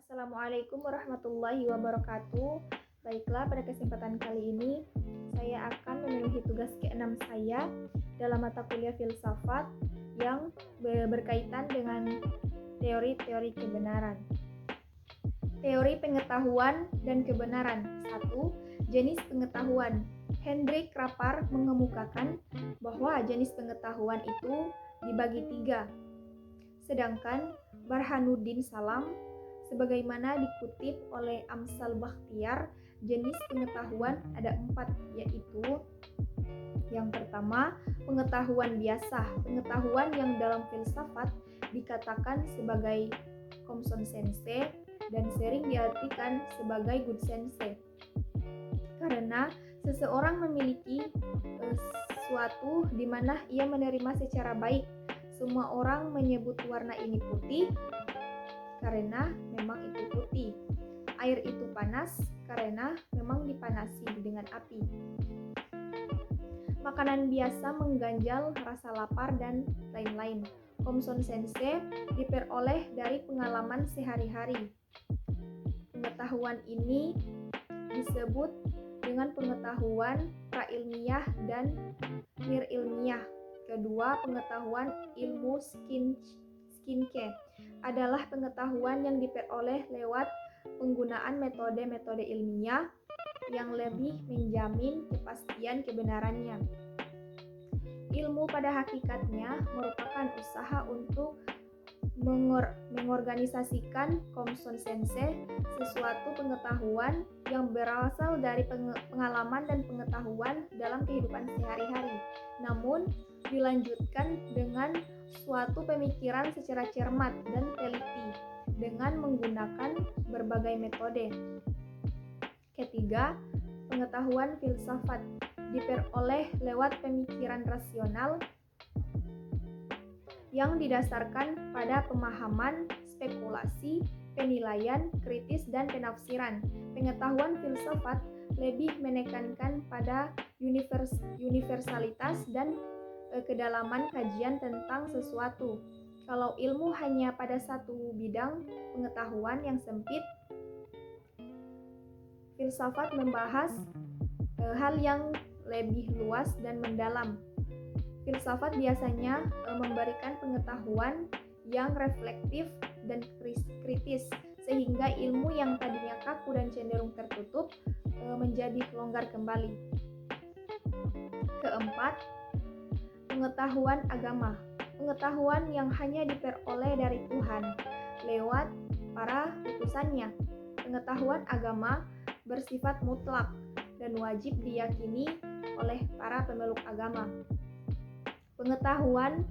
Assalamualaikum warahmatullahi wabarakatuh. Baiklah, pada kesempatan kali ini saya akan memenuhi tugas ke-6 saya dalam mata kuliah filsafat yang berkaitan dengan teori-teori kebenaran. Teori pengetahuan dan kebenaran. 1. Jenis pengetahuan. Hendrik Rapar mengemukakan bahwa jenis pengetahuan itu dibagi 3. Sedangkan Burhanuddin Salam, sebagaimana dikutip oleh Amsal Bakhtiar, jenis pengetahuan ada 4, yaitu yang pertama, pengetahuan biasa, pengetahuan yang dalam filsafat dikatakan sebagai common sense dan sering diartikan sebagai good sense. Karena seseorang memiliki sesuatu di mana ia menerima secara baik. Semua orang menyebut warna ini putih karena memang itu putih. Air itu panas karena memang dipanasi dengan api. Makanan biasa mengganjal rasa lapar dan lain-lain. Common sense diperoleh dari pengalaman sehari-hari. Pengetahuan ini disebut dengan pengetahuan prailmiah dan nir-ilmiah. Kedua, pengetahuan ilmu skincare adalah pengetahuan yang diperoleh lewat penggunaan metode-metode ilmiah yang lebih menjamin kepastian kebenarannya. Ilmu pada hakikatnya merupakan usaha untuk mengorganisasikan common sense, sesuatu pengetahuan yang berasal dari pengalaman dan pengetahuan dalam kehidupan sehari-hari, namun dilanjutkan dengan suatu pemikiran secara cermat dan teliti dengan menggunakan berbagai metode. Ketiga, pengetahuan filsafat diperoleh lewat pemikiran rasional yang didasarkan pada pemahaman, spekulasi, penilaian, kritis, dan penafsiran. Pengetahuan filsafat lebih menekankan pada universalitas dan kedalaman kajian tentang sesuatu. Kalau ilmu hanya pada satu bidang pengetahuan yang sempit, filsafat membahas hal yang lebih luas dan mendalam. Filsafat biasanya memberikan pengetahuan yang reflektif dan kritis, sehingga ilmu yang tadinya kaku dan cenderung tertutup menjadi longgar kembali. Keempat, pengetahuan agama, pengetahuan yang hanya diperoleh dari Tuhan lewat para utusannya. Pengetahuan agama bersifat mutlak dan wajib diyakini oleh para pemeluk agama. Pengetahuan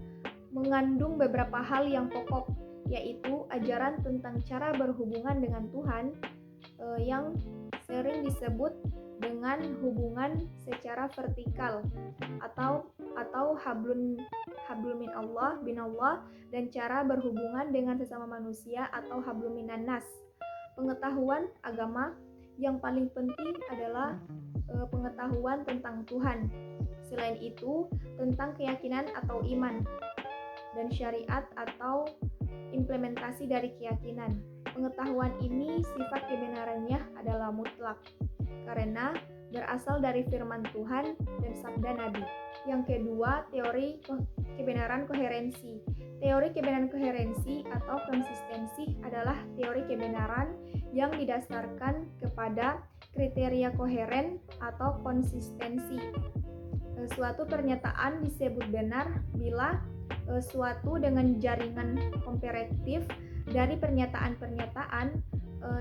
mengandung beberapa hal yang pokok, yaitu ajaran tentang cara berhubungan dengan Tuhan yang sering disebut dengan hubungan secara vertikal atau hablun min Allah bin Allah, dan cara berhubungan dengan sesama manusia atau hablum minan nas. Pengetahuan agama yang paling penting adalah pengetahuan tentang Tuhan. Selain itu, tentang keyakinan atau iman dan syariat atau implementasi dari keyakinan. Pengetahuan ini sifat kebenarannya adalah mutlak karena berasal dari firman Tuhan dan sabda Nabi. Yang kedua, teori kebenaran koherensi. Teori kebenaran koherensi atau konsistensi adalah teori kebenaran yang didasarkan kepada kriteria koheren atau konsistensi. Suatu pernyataan disebut benar bila suatu dengan jaringan komparatif dari pernyataan-pernyataan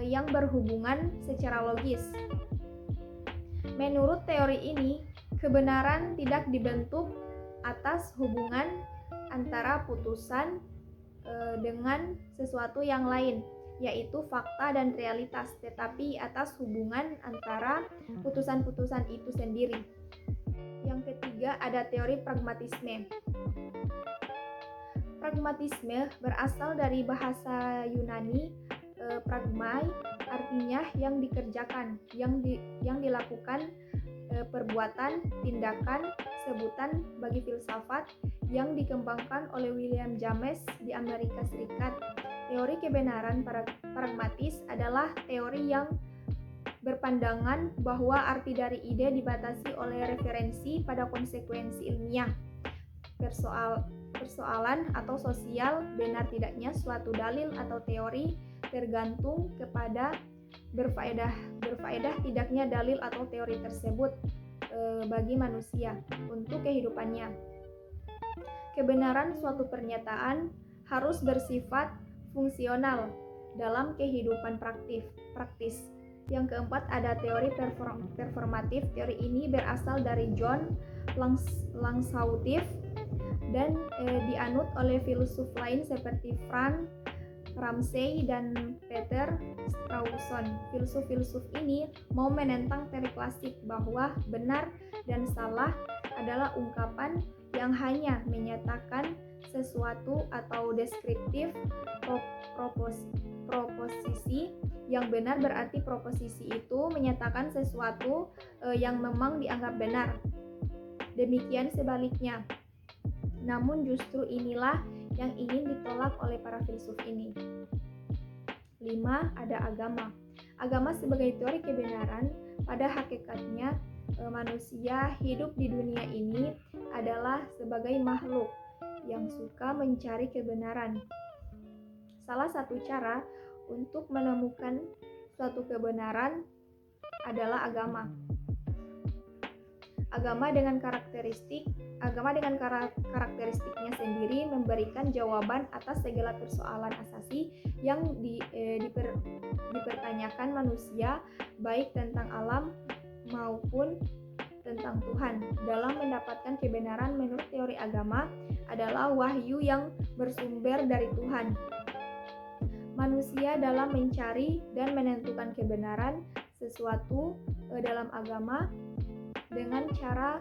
yang berhubungan secara logis. Menurut teori ini, kebenaran tidak dibentuk atas hubungan antara putusan dengan sesuatu yang lain, yaitu fakta dan realitas, tetapi atas hubungan antara putusan-putusan itu sendiri. Yang ketiga, ada teori pragmatisme. Pragmatisme berasal dari bahasa Yunani pragmai, artinya yang dikerjakan, yang dilakukan, perbuatan, tindakan, sebutan bagi filsafat yang dikembangkan oleh William James di Amerika Serikat. Teori kebenaran pragmatis adalah teori yang berpandangan bahwa arti dari ide dibatasi oleh referensi pada konsekuensi ilmiah. Persoalan atau sosial benar tidaknya suatu dalil atau teori tergantung kepada berfaedah tidaknya dalil atau teori tersebut bagi manusia untuk kehidupannya. Kebenaran suatu pernyataan harus bersifat fungsional dalam kehidupan praktis. Yang keempat ada teori performatif. Teori ini berasal dari John Langsoutif dan dianut oleh filsuf lain seperti Frank Ramsey dan Peter Strawson. Filsuf-filsuf ini mau menentang teori klasik bahwa benar dan salah adalah ungkapan yang hanya menyatakan sesuatu atau deskriptif proposisi. Yang benar berarti proposisi itu menyatakan sesuatu yang memang dianggap benar. Demikian sebaliknya. Namun justru inilah yang ingin ditolak oleh para filsuf ini. 5. Ada agama. Agama sebagai teori kebenaran, pada hakikatnya manusia hidup di dunia ini adalah sebagai makhluk yang suka mencari kebenaran. Salah satu cara untuk menemukan suatu kebenaran adalah agama. Agama dengan karakteristiknya sendiri memberikan jawaban atas segala persoalan asasi yang dipertanyakan manusia, baik tentang alam maupun tentang Tuhan. Dalam mendapatkan kebenaran menurut teori agama adalah wahyu yang bersumber dari Tuhan. Manusia dalam mencari dan menentukan kebenaran sesuatu dalam agama dengan cara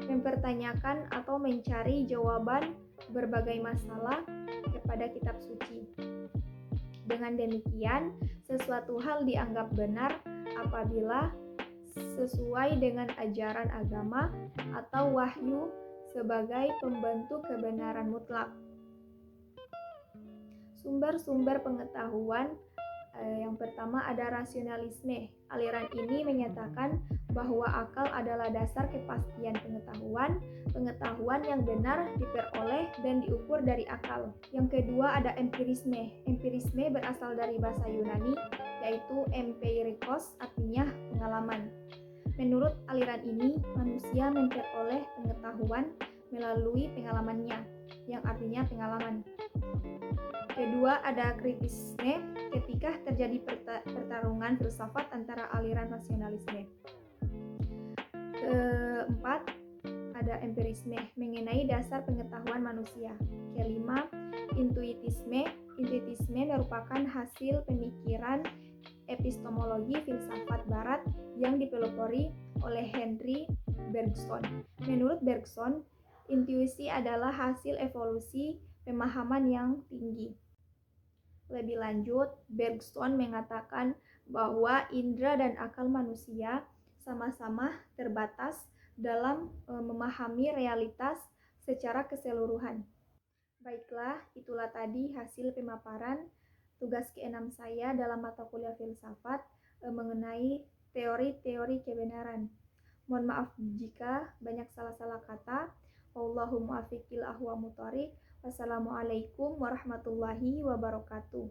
mempertanyakan atau mencari jawaban berbagai masalah kepada kitab suci. Dengan demikian, sesuatu hal dianggap benar apabila sesuai dengan ajaran agama atau wahyu sebagai pembentuk kebenaran mutlak. Sumber-sumber pengetahuan yang pertama ada rasionalisme. Aliran ini menyatakan bahwa akal adalah dasar kepastian pengetahuan. Pengetahuan yang benar diperoleh dan diukur dari akal. Yang kedua ada empirisme. Empirisme berasal dari bahasa Yunani, yaitu empirikos, artinya pengalaman. Menurut aliran ini, manusia memperoleh pengetahuan melalui pengalamannya, yang artinya pengalaman. Kedua ada kritisme, ketika terjadi pertarungan filsafat antara aliran rasionalisme. Keempat ada empirisme, mengenai dasar pengetahuan manusia. Kelima, intuitisme. Intuitisme merupakan hasil pemikiran epistemologi filsafat barat yang dipelopori oleh Henry Bergson. Menurut Bergson, intuisi adalah hasil evolusi pemahaman yang tinggi. Lebih lanjut, Bergson mengatakan bahwa indera dan akal manusia sama-sama terbatas dalam memahami realitas secara keseluruhan. Baiklah, itulah tadi hasil pemaparan tugas ke-6 saya dalam mata kuliah filsafat mengenai teori-teori kebenaran. Mohon maaf jika banyak salah-salah kata. Wallahu muwaffiq ila aqwamit thoriq. Wassalamualaikum warahmatullahi wabarakatuh.